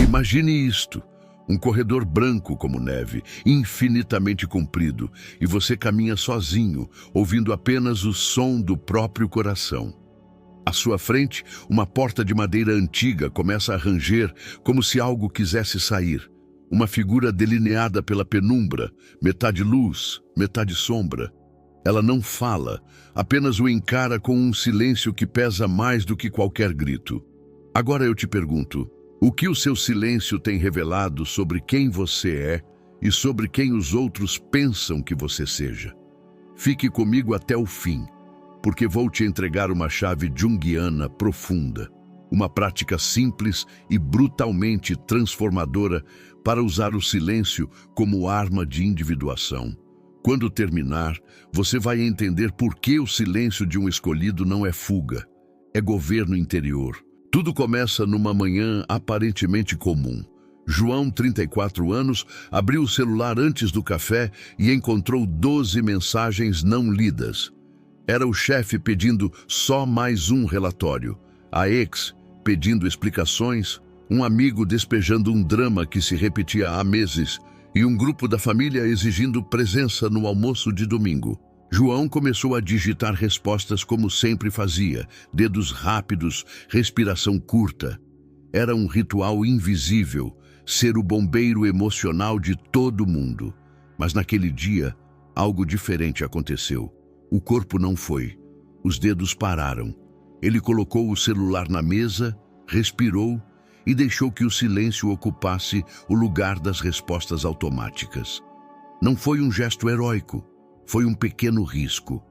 Imagine isto: um corredor branco como neve, infinitamente comprido, e você caminha sozinho, ouvindo apenas o som do próprio coração. À sua frente, uma porta de madeira antiga começa a ranger como se algo quisesse sair. Uma figura delineada pela penumbra, metade luz, metade sombra. Ela não fala, apenas o encara com um silêncio que pesa mais do que qualquer grito. Agora eu te pergunto: o que o seu silêncio tem revelado sobre quem você é e sobre quem os outros pensam que você seja? Fique comigo até o fim, porque vou te entregar uma chave junguiana profunda, uma prática simples e brutalmente transformadora para usar o silêncio como arma de individuação. Quando terminar, você vai entender por que o silêncio de um escolhido não é fuga, é governo interior. Tudo começa numa manhã aparentemente comum. João, 34 anos, abriu o celular antes do café e encontrou 12 mensagens não lidas. Era o chefe pedindo só mais um relatório, a ex pedindo explicações, um amigo despejando um drama que se repetia há meses e um grupo da família exigindo presença no almoço de domingo. João começou a digitar respostas como sempre fazia, dedos rápidos, respiração curta. Era um ritual invisível, ser o bombeiro emocional de todo mundo. Mas naquele dia, algo diferente aconteceu. O corpo não foi. Os dedos pararam. Ele colocou o celular na mesa, respirou e deixou que o silêncio ocupasse o lugar das respostas automáticas. Não foi um gesto heróico, foi um pequeno risco,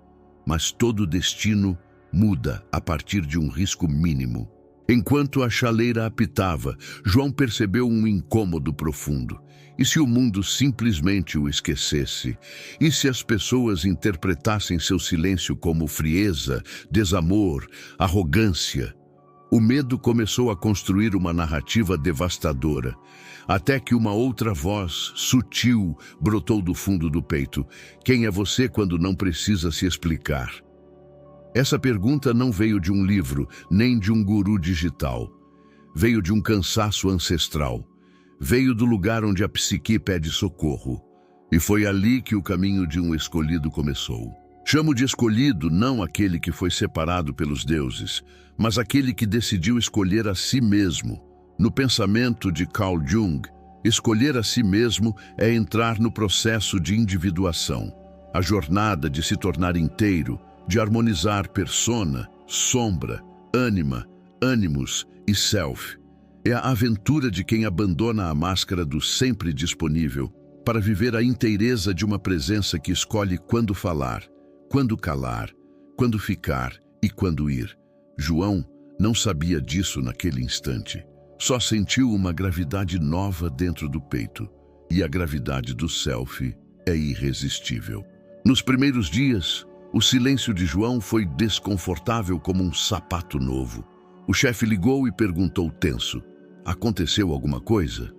mas todo destino muda a partir de um risco mínimo. Enquanto a chaleira apitava, João percebeu um incômodo profundo. E se o mundo simplesmente o esquecesse? E se as pessoas interpretassem seu silêncio como frieza, desamor, arrogância? O medo começou a construir uma narrativa devastadora, até que uma outra voz, sutil, brotou do fundo do peito. Quem é você quando não precisa se explicar? Essa pergunta não veio de um livro, nem de um guru digital. Veio de um cansaço ancestral. Veio do lugar onde a psique pede socorro. E foi ali que o caminho de um escolhido começou. Chamo de escolhido não aquele que foi separado pelos deuses, mas aquele que decidiu escolher a si mesmo. No pensamento de Carl Jung, escolher a si mesmo é entrar no processo de individuação, a jornada de se tornar inteiro, de harmonizar persona, sombra, ânima, ânimos e self. É a aventura de quem abandona a máscara do sempre disponível para viver a inteireza de uma presença que escolhe quando falar, quando calar, quando ficar e quando ir. João não sabia disso naquele instante. Só sentiu uma gravidade nova dentro do peito. E a gravidade do self é irresistível. Nos primeiros dias, o silêncio de João foi desconfortável como um sapato novo. O chefe ligou e perguntou tenso: aconteceu alguma coisa?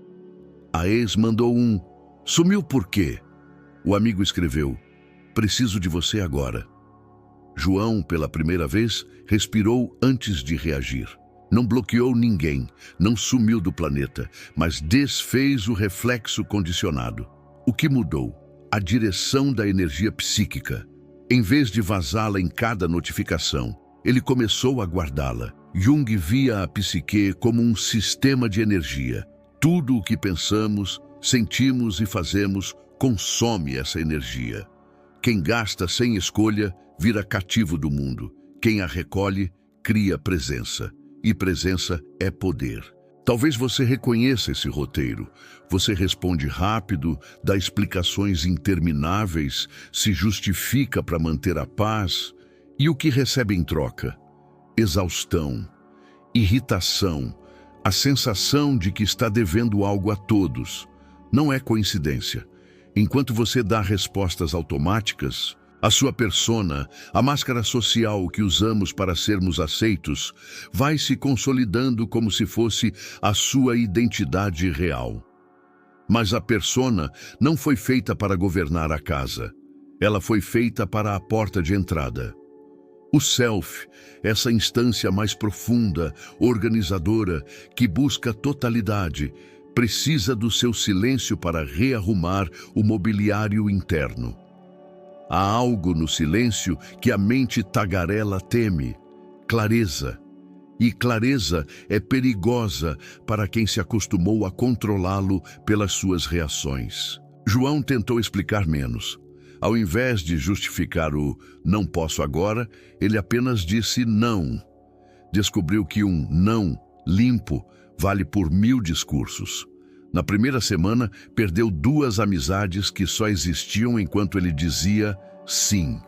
A ex mandou um: sumiu por quê? O amigo escreveu: preciso de você agora. João, pela primeira vez, respirou antes de reagir. Não bloqueou ninguém, não sumiu do planeta, mas desfez o reflexo condicionado. O que mudou? A direção da energia psíquica. Em vez de vazá-la em cada notificação, ele começou a guardá-la. Jung via a psique como um sistema de energia. Tudo o que pensamos, sentimos e fazemos consome essa energia. Quem gasta sem escolha vira cativo do mundo. Quem a recolhe cria presença. E presença é poder. Talvez você reconheça esse roteiro. Você responde rápido, dá explicações intermináveis, se justifica para manter a paz. E o que recebe em troca? Exaustão, irritação, a sensação de que está devendo algo a todos. Não é coincidência. Enquanto você dá respostas automáticas, a sua persona, a máscara social que usamos para sermos aceitos, vai se consolidando como se fosse a sua identidade real. Mas a persona não foi feita para governar a casa. Ela foi feita para a porta de entrada. O self, essa instância mais profunda, organizadora, que busca totalidade, precisa do seu silêncio para rearrumar o mobiliário interno. Há algo no silêncio que a mente tagarela teme: clareza. E clareza é perigosa para quem se acostumou a controlá-lo pelas suas reações. João tentou explicar menos. Ao invés de justificar o "não posso agora", ele apenas disse não. Descobriu que um não limpo vale por 1000 discursos. Na primeira semana, perdeu 2 amizades que só existiam enquanto ele dizia sim.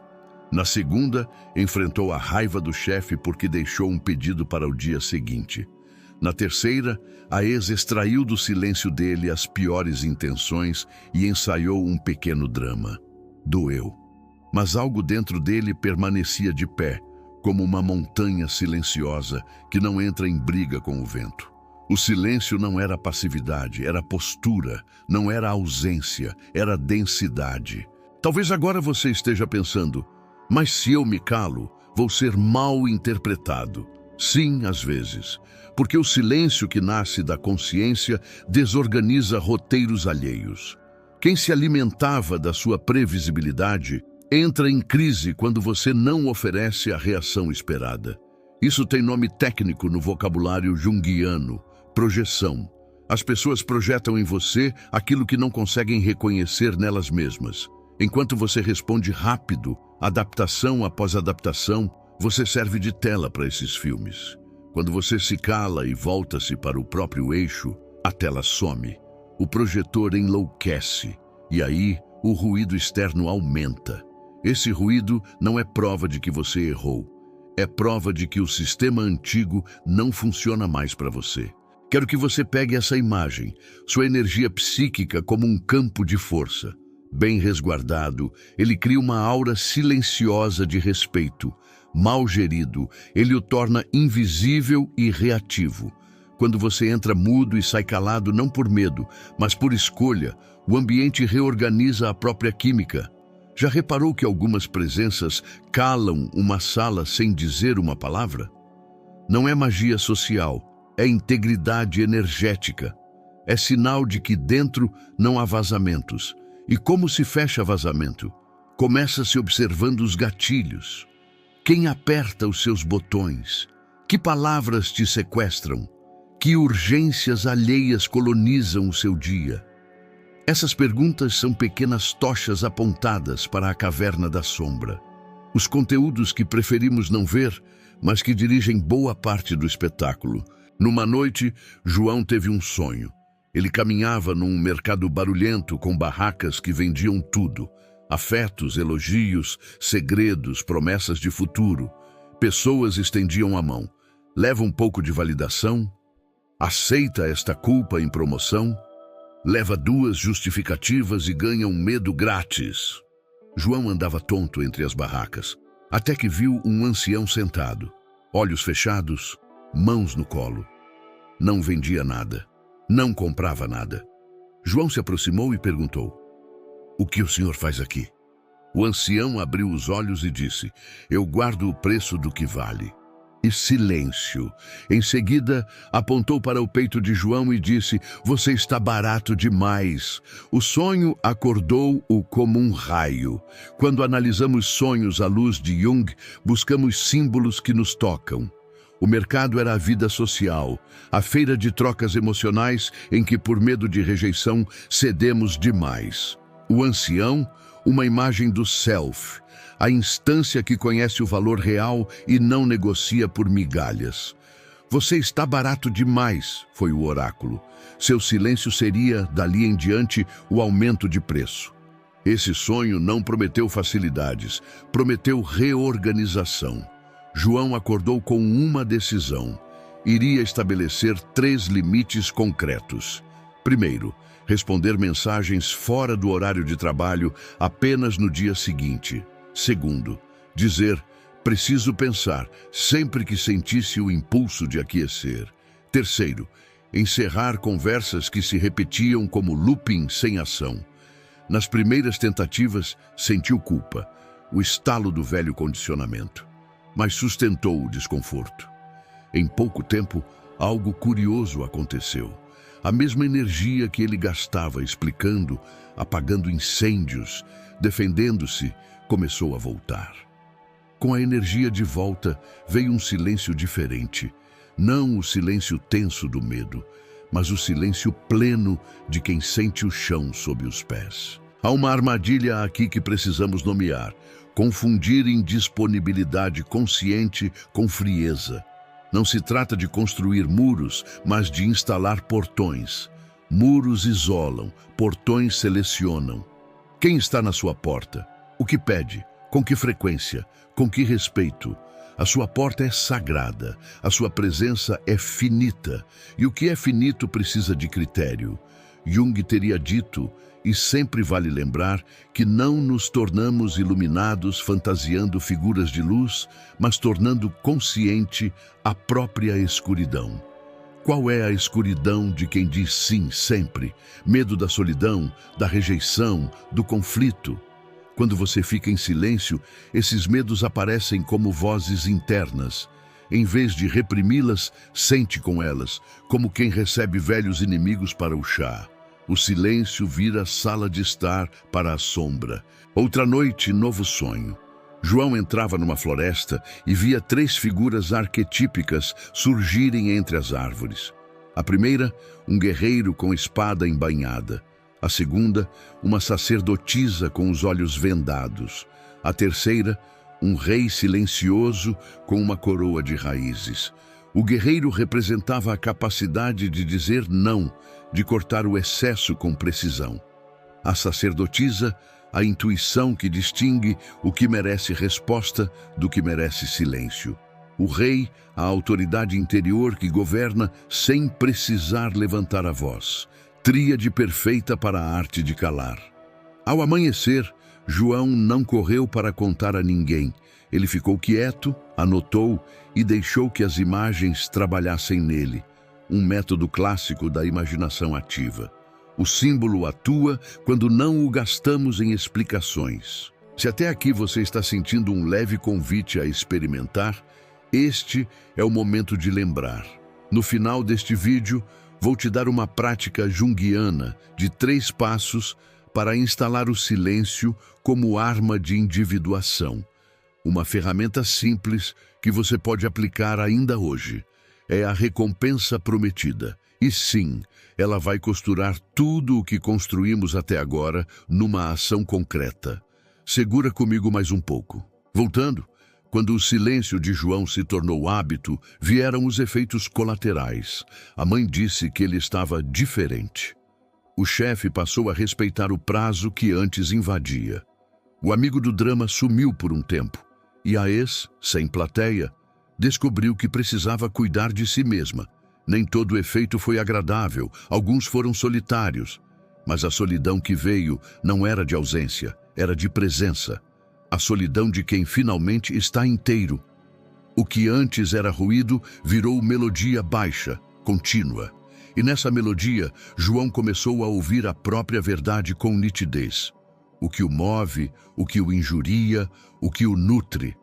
Na segunda, enfrentou a raiva do chefe porque deixou um pedido para o dia seguinte. Na terceira, a ex extraiu do silêncio dele as piores intenções e ensaiou um pequeno drama. Doeu. Mas algo dentro dele permanecia de pé, como uma montanha silenciosa que não entra em briga com o vento. O silêncio não era passividade, era postura, não era ausência, era densidade. Talvez agora você esteja pensando: mas se eu me calo, vou ser mal interpretado. Sim, às vezes, porque o silêncio que nasce da consciência desorganiza roteiros alheios. Quem se alimentava da sua previsibilidade entra em crise quando você não oferece a reação esperada. Isso tem nome técnico no vocabulário junguiano: projeção. As pessoas projetam em você aquilo que não conseguem reconhecer nelas mesmas. Enquanto você responde rápido, adaptação após adaptação, você serve de tela para esses filmes. Quando você se cala e volta-se para o próprio eixo, a tela some. O projetor enlouquece, e aí o ruído externo aumenta. Esse ruído não é prova de que você errou. É prova de que o sistema antigo não funciona mais para você. Quero que você pegue essa imagem, sua energia psíquica como um campo de força. Bem resguardado, ele cria uma aura silenciosa de respeito. Mal gerido, ele o torna invisível e reativo. Quando você entra mudo e sai calado não por medo, mas por escolha, o ambiente reorganiza a própria química. Já reparou que algumas presenças calam uma sala sem dizer uma palavra? Não é magia social, é integridade energética. É sinal de que dentro não há vazamentos. E como se fecha vazamento? Começa-se observando os gatilhos. Quem aperta os seus botões? Que palavras te sequestram? Que urgências alheias colonizam o seu dia? Essas perguntas são pequenas tochas apontadas para a caverna da sombra. Os conteúdos que preferimos não ver, mas que dirigem boa parte do espetáculo. Numa noite, João teve um sonho. Ele caminhava num mercado barulhento com barracas que vendiam tudo. Afetos, elogios, segredos, promessas de futuro. Pessoas estendiam a mão. Leva um pouco de validação? Aceita esta culpa em promoção? Leva 2 justificativas e ganha um medo grátis. João andava tonto entre as barracas, até que viu um ancião sentado, olhos fechados, mãos no colo. Não vendia nada, não comprava nada. João se aproximou e perguntou: "O que o senhor faz aqui?" O ancião abriu os olhos e disse: "Eu guardo o preço do que vale." E silêncio. Em seguida, apontou para o peito de João e disse: "Você está barato demais." O sonho acordou-o como um raio. Quando analisamos sonhos à luz de Jung, buscamos símbolos que nos tocam. O mercado era a vida social, a feira de trocas emocionais em que, por medo de rejeição, cedemos demais. O ancião, uma imagem do self, a instância que conhece o valor real e não negocia por migalhas. "Você está barato demais", foi o oráculo. Seu silêncio seria, dali em diante, o aumento de preço. Esse sonho não prometeu facilidades, prometeu reorganização. João acordou com uma decisão. Iria estabelecer 3 limites concretos. Primeiro, responder mensagens fora do horário de trabalho apenas no dia seguinte. Segundo, dizer "preciso pensar" sempre que sentisse o impulso de aquecer. Terceiro, encerrar conversas que se repetiam como looping sem ação. Nas primeiras tentativas, sentiu culpa, o estalo do velho condicionamento. mas sustentou o desconforto. Em pouco tempo, algo curioso aconteceu. A mesma energia que ele gastava explicando, apagando incêndios, defendendo-se, começou a voltar. Com a energia de volta, veio um silêncio diferente. Não o silêncio tenso do medo, mas o silêncio pleno de quem sente o chão sob os pés. Há uma armadilha aqui que precisamos nomear: confundir indisponibilidade consciente com frieza. Não se trata de construir muros, mas de instalar portões. Muros isolam, portões selecionam. Quem está na sua porta? O que pede? Com que frequência? Com que respeito? A sua porta é sagrada, a sua presença é finita, e o que é finito precisa de critério. Jung teria dito, e sempre vale lembrar, que não nos tornamos iluminados fantasiando figuras de luz, mas tornando consciente a própria escuridão. Qual é a escuridão de quem diz sim sempre? Medo da solidão, da rejeição, do conflito. Quando você fica em silêncio, esses medos aparecem como vozes internas. Em vez de reprimi-las, sente com elas, como quem recebe velhos inimigos para o chá. O silêncio vira sala de estar para a sombra. Outra noite, novo sonho. João entrava numa floresta e via 3 figuras arquetípicas surgirem entre as árvores. A primeira, um guerreiro com espada embainhada. A segunda, uma sacerdotisa com os olhos vendados. A terceira, um rei silencioso com uma coroa de raízes. O guerreiro representava a capacidade de dizer não, de cortar o excesso com precisão. A sacerdotisa, a intuição que distingue o que merece resposta do que merece silêncio. O rei, a autoridade interior que governa sem precisar levantar a voz. Tríade perfeita para a arte de calar. Ao amanhecer, João não correu para contar a ninguém. Ele ficou quieto, anotou e deixou que as imagens trabalhassem nele. Um método clássico da imaginação ativa. O símbolo atua quando não o gastamos em explicações. Se até aqui você está sentindo um leve convite a experimentar, este é o momento de lembrar. No final deste vídeo, vou te dar uma prática junguiana de 3 passos para instalar o silêncio como arma de individuação. Uma ferramenta simples que você pode aplicar ainda hoje. É a recompensa prometida. E sim, ela vai costurar tudo o que construímos até agora numa ação concreta. Segura comigo mais um pouco. Voltando, quando o silêncio de João se tornou hábito, vieram os efeitos colaterais. A mãe disse que ele estava diferente. O chefe passou a respeitar o prazo que antes invadia. O amigo do drama sumiu por um tempo. E a ex, sem plateia, descobriu que precisava cuidar de si mesma. Nem todo o efeito foi agradável, alguns foram solitários. Mas a solidão que veio não era de ausência, era de presença. A solidão de quem finalmente está inteiro. O que antes era ruído virou melodia baixa, contínua. E nessa melodia, João começou a ouvir a própria verdade com nitidez. O que o move, o que o injuria, o que o nutre.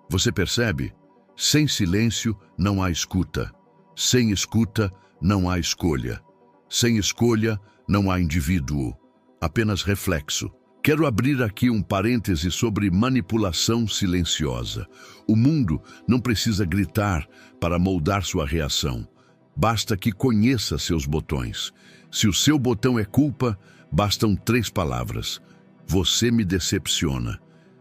Você percebe? Sem silêncio não há escuta. Sem escuta não há escolha. Sem escolha não há indivíduo. Apenas reflexo. Quero abrir aqui um parêntese sobre manipulação silenciosa. O mundo não precisa gritar para moldar sua reação. Basta que conheça seus botões. Se o seu botão é culpa, bastam 3 palavras. Você me decepciona.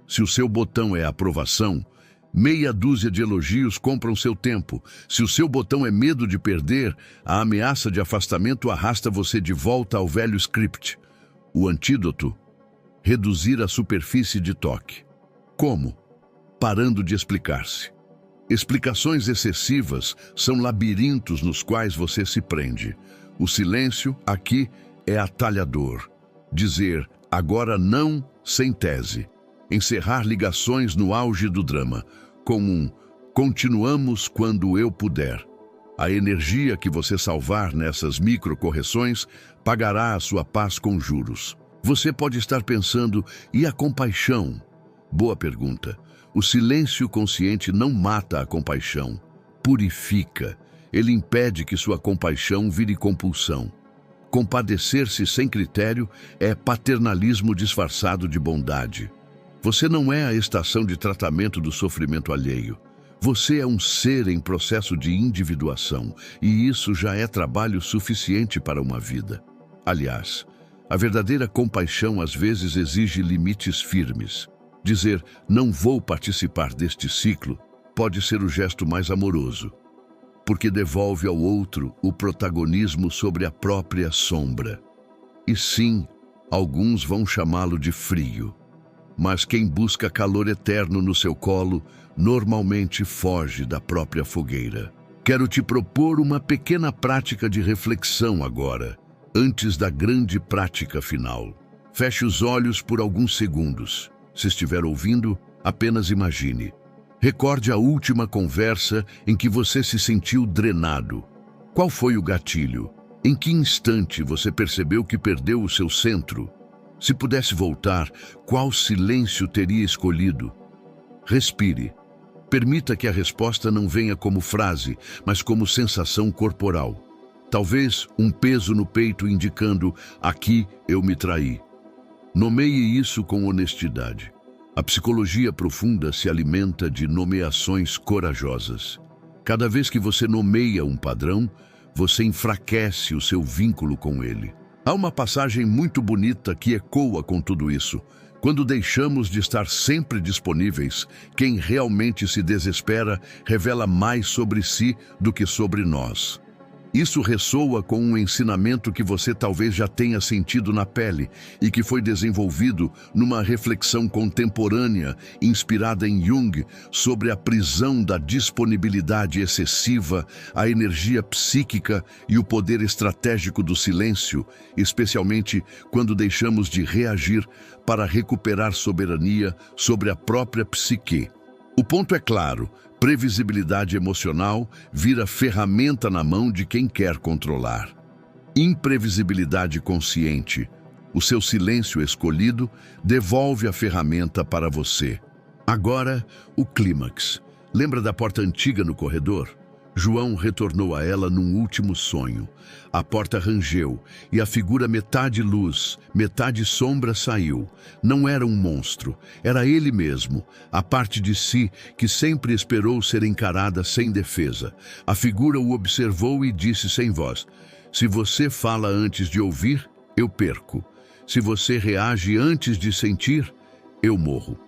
Se o seu botão é aprovação, meia dúzia de elogios compram seu tempo. Se o seu botão é medo de perder, a ameaça de afastamento arrasta você de volta ao velho script. O antídoto? Reduzir a superfície de toque. Como? Parando de explicar-se. Explicações excessivas são labirintos nos quais você se prende. O silêncio, aqui, é atalhador. Dizer, agora não, sem tese. Encerrar ligações no auge do drama. Com um continuamos quando eu puder. A energia que você salvar nessas microcorreções pagará a sua paz com juros. Você pode estar pensando, e a compaixão? Boa pergunta. O silêncio consciente não mata a compaixão, purifica. Ele impede que sua compaixão vire compulsão. Compadecer-se sem critério é paternalismo disfarçado de bondade. Você não é a estação de tratamento do sofrimento alheio. Você é um ser em processo de individuação, e isso já é trabalho suficiente para uma vida. Aliás, a verdadeira compaixão às vezes exige limites firmes. Dizer, não vou participar deste ciclo, pode ser o gesto mais amoroso, porque devolve ao outro o protagonismo sobre a própria sombra. E sim, alguns vão chamá-lo de frio. Mas quem busca calor eterno no seu colo, normalmente foge da própria fogueira. Quero te propor uma pequena prática de reflexão agora, antes da grande prática final. Feche os olhos por alguns segundos. Se estiver ouvindo, apenas imagine. Recorde a última conversa em que você se sentiu drenado. Qual foi o gatilho? Em que instante você percebeu que perdeu o seu centro? Se pudesse voltar, qual silêncio teria escolhido? Respire. Permita que a resposta não venha como frase, mas como sensação corporal. Talvez um peso no peito indicando, aqui eu me traí. Nomeie isso com honestidade. A psicologia profunda se alimenta de nomeações corajosas. Cada vez que você nomeia um padrão, você enfraquece o seu vínculo com ele. Há uma passagem muito bonita que ecoa com tudo isso. Quando deixamos de estar sempre disponíveis, quem realmente se desespera revela mais sobre si do que sobre nós. Isso ressoa com um ensinamento que você talvez já tenha sentido na pele e que foi desenvolvido numa reflexão contemporânea inspirada em Jung sobre a prisão da disponibilidade excessiva, a energia psíquica e o poder estratégico do silêncio, especialmente quando deixamos de reagir para recuperar soberania sobre a própria psique. O ponto é claro. Previsibilidade emocional vira ferramenta na mão de quem quer controlar. Imprevisibilidade consciente. O seu silêncio escolhido devolve a ferramenta para você. Agora, o clímax. Lembra da porta antiga no corredor? João retornou a ela num último sonho. A porta rangeu e a figura metade luz, metade sombra saiu. Não era um monstro, era ele mesmo, a parte de si que sempre esperou ser encarada sem defesa. A figura o observou e disse sem voz: se você fala antes de ouvir, eu perco. Se você reage antes de sentir, eu morro.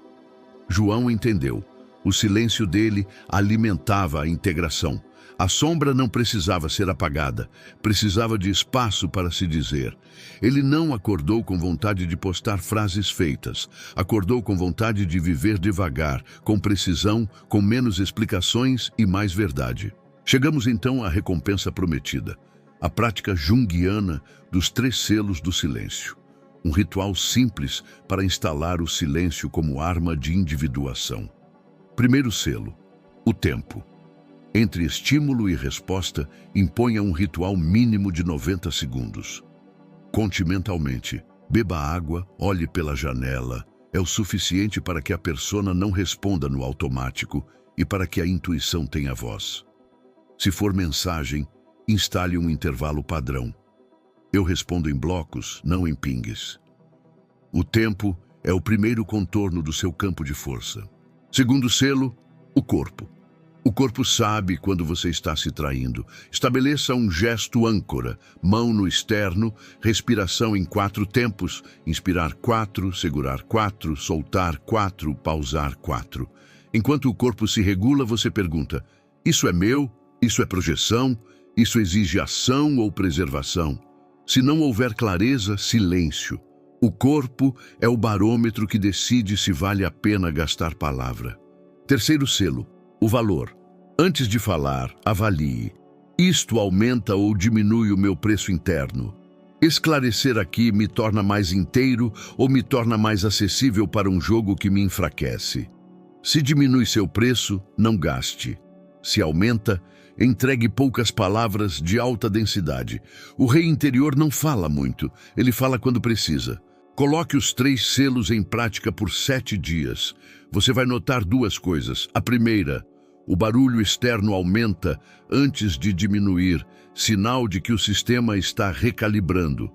João entendeu. O silêncio dele alimentava a integração. A sombra não precisava ser apagada, precisava de espaço para se dizer. Ele não acordou com vontade de postar frases feitas, acordou com vontade de viver devagar, com precisão, com menos explicações e mais verdade. Chegamos então à recompensa prometida, a prática junguiana dos 3 selos do silêncio. Um ritual simples para instalar o silêncio como arma de individuação. Primeiro selo, o tempo. Entre estímulo e resposta, imponha um ritual mínimo de 90 segundos. Conte mentalmente. Beba água, olhe pela janela. É o suficiente para que a persona não responda no automático e para que a intuição tenha voz. Se for mensagem, instale um intervalo padrão. Eu respondo em blocos, não em pingues. O tempo é o primeiro contorno do seu campo de força. Segundo selo, o corpo. O corpo sabe quando você está se traindo. Estabeleça um gesto âncora, mão no externo, respiração em 4 tempos, inspirar 4, segurar 4, soltar 4, pausar 4. Enquanto o corpo se regula, você pergunta: isso é meu? Isso é projeção? Isso exige ação ou preservação? Se não houver clareza, silêncio. O corpo é o barômetro que decide se vale a pena gastar palavra. Terceiro selo, o valor. Antes de falar, avalie. Isto aumenta ou diminui o meu preço interno? Esclarecer aqui me torna mais inteiro ou me torna mais acessível para um jogo que me enfraquece? Se diminui seu preço, não gaste. Se aumenta, entregue poucas palavras de alta densidade. O rei interior não fala muito, ele fala quando precisa. Coloque os 3 selos em prática por 7 dias. Você vai notar 2 coisas. A primeira, o barulho externo aumenta antes de diminuir, sinal de que o sistema está recalibrando.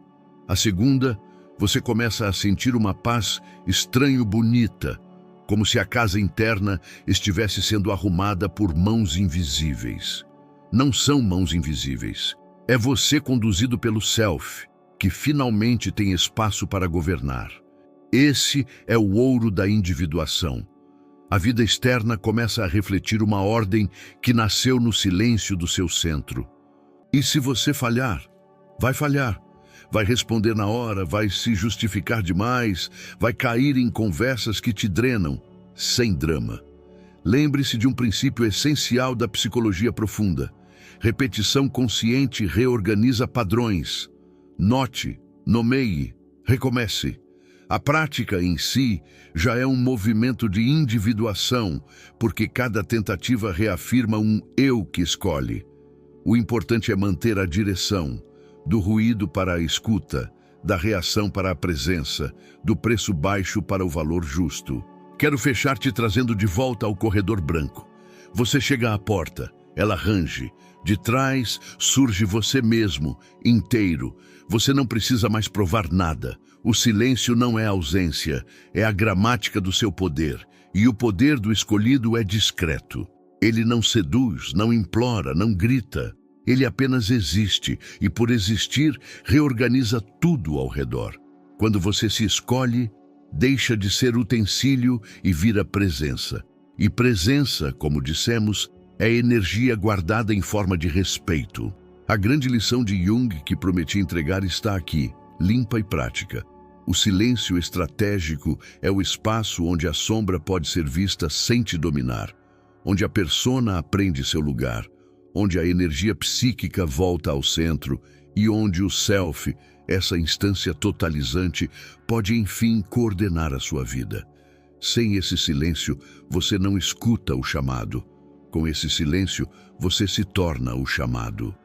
A segunda, você começa a sentir uma paz estranho bonita, como se a casa interna estivesse sendo arrumada por mãos invisíveis. Não são mãos invisíveis. É você conduzido pelo Self, que finalmente tem espaço para governar. Esse é o ouro da individuação. A vida externa começa a refletir uma ordem que nasceu no silêncio do seu centro. E se você falhar, vai falhar. Vai responder na hora, vai se justificar demais, vai cair em conversas que te drenam, sem drama. Lembre-se de um princípio essencial da psicologia profunda. Repetição consciente reorganiza padrões. Note, nomeie, recomece. A prática em si já é um movimento de individuação, porque cada tentativa reafirma um eu que escolhe. O importante é manter a direção, do ruído para a escuta, da reação para a presença, do preço baixo para o valor justo. Quero fechar te trazendo de volta ao corredor branco. Você chega à porta, ela range. De trás surge você mesmo, inteiro. Você não precisa mais provar nada. O silêncio não é ausência, é a gramática do seu poder. E o poder do escolhido é discreto. Ele não seduz, não implora, não grita. Ele apenas existe e, por existir, reorganiza tudo ao redor. Quando você se escolhe, deixa de ser utensílio e vira presença. E presença, como dissemos, é energia guardada em forma de respeito. A grande lição de Jung que prometi entregar está aqui, limpa e prática. O silêncio estratégico é o espaço onde a sombra pode ser vista sem te dominar, onde a persona aprende seu lugar, onde a energia psíquica volta ao centro e onde o self, essa instância totalizante, pode enfim coordenar a sua vida. Sem esse silêncio, você não escuta o chamado. Com esse silêncio, você se torna o chamado.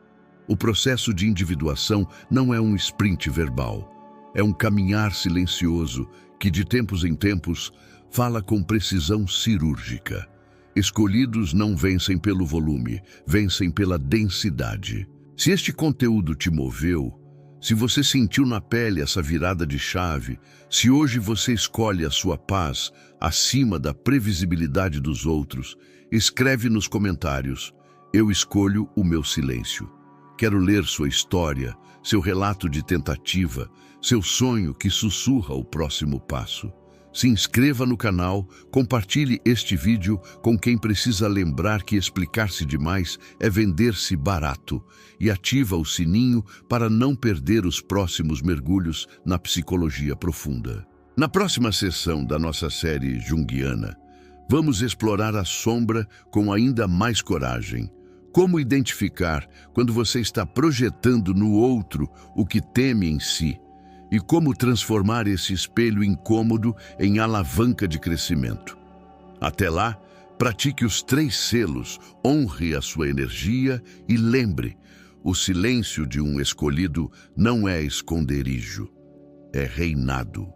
O processo de individuação não é um sprint verbal. É um caminhar silencioso que, de tempos em tempos, fala com precisão cirúrgica. Escolhidos não vencem pelo volume, vencem pela densidade. Se este conteúdo te moveu, se você sentiu na pele essa virada de chave, se hoje você escolhe a sua paz acima da previsibilidade dos outros, escreve nos comentários: eu escolho o meu silêncio. Quero ler sua história, seu relato de tentativa, seu sonho que sussurra o próximo passo. Se inscreva no canal, compartilhe este vídeo com quem precisa lembrar que explicar-se demais é vender-se barato e ativa o sininho para não perder os próximos mergulhos na psicologia profunda. Na próxima sessão da nossa série junguiana, vamos explorar a sombra com ainda mais coragem. Como identificar quando você está projetando no outro o que teme em si? E como transformar esse espelho incômodo em alavanca de crescimento. Até lá, pratique os 3 selos, honre a sua energia e lembre, o silêncio de um escolhido não é esconderijo, é reinado.